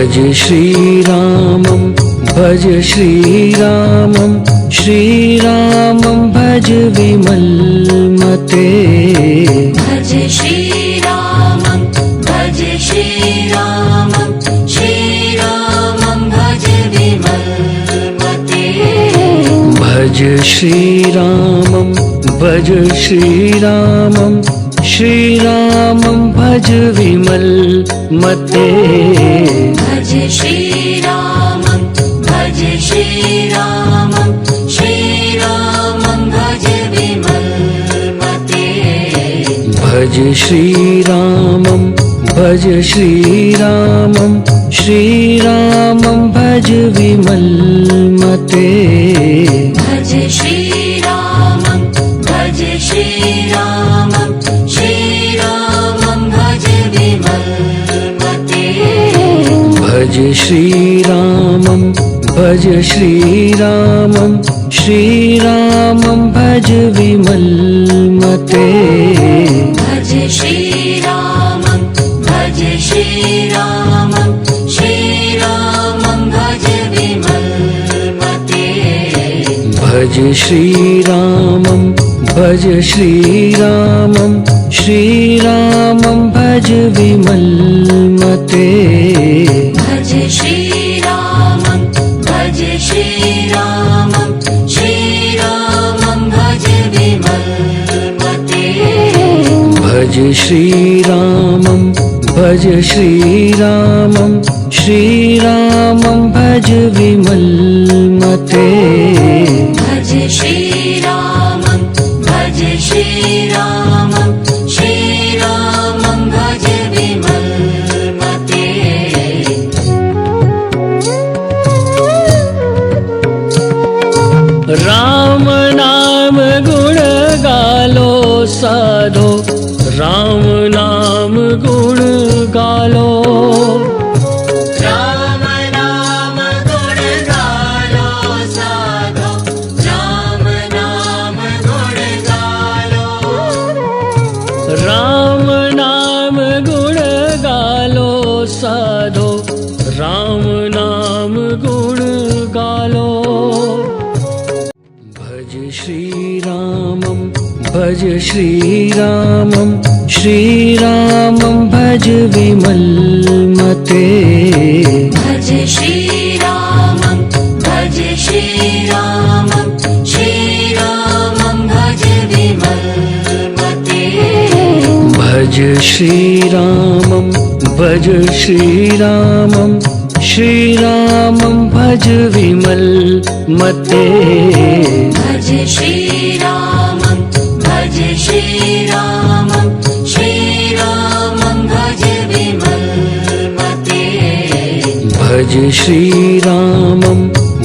भज श्रीरामं भज श्रीरामं श्रीरामं भज विमलमते भज श्रीरामं भज श्रीरामं श्रीरामं भज विमलमते भज श्रीरामं भज श्रीरामं श्रीरामं भज विमलमते भज श्रीरामं भज श्रीरामं श्रीरामं भज विमलमते भज श्रीरामं भज श्रीरामं श्रीरामं भज विमलमते भज श्रीरामं भज श्रीरामं श्रीरामं भज विमलमते भज श्रीरामं भज श्रीरामं श्रीरामं भज विमलमते भज श्रीरामं भज श्रीरामं श्रीरामं भज विमलमते भज श्रीरामं भज श्रीरामं श्रीरामं भज विमलमते भज श्रीरामं भज श्रीरामं श्रीरामं भज विमलमते भज श्रीरामं भज श्रीरामं श्रीरामं भज विमलमते भज श्रीरामं भज श्रीरामं श्रीरामं भज विमलमते राम नाम गुण गालो साधो राम नाम गुण गालो राम नाम गुण गालो साधो राम नाम गुण गालो राम नाम गुण गालो साधो राम नाम गुण गालो भज श्रीरामं भज श्रीरामं श्रीरामं भज विमलमते भज श्रीरामं भज श्रीरामं श्रीरामं भज विमलमते भज श्रीरामं भज श्रीरामं श्रीरामं भज विमलमते भज श्रीरामं भज श्रीरामं श्रीरामं भज विमलमते भज श्रीरामं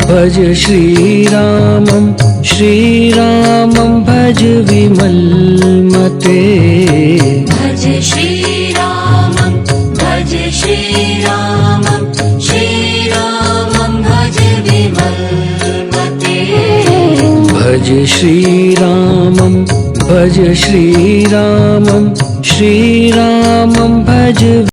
भज श्रीरामं श्रीरामं भज विमलमते भज श्रीरामं भज श्रीरामं श्रीरामं भज विमलमते भज श्रीरामं भज श्रीरामं श्रीरामं भज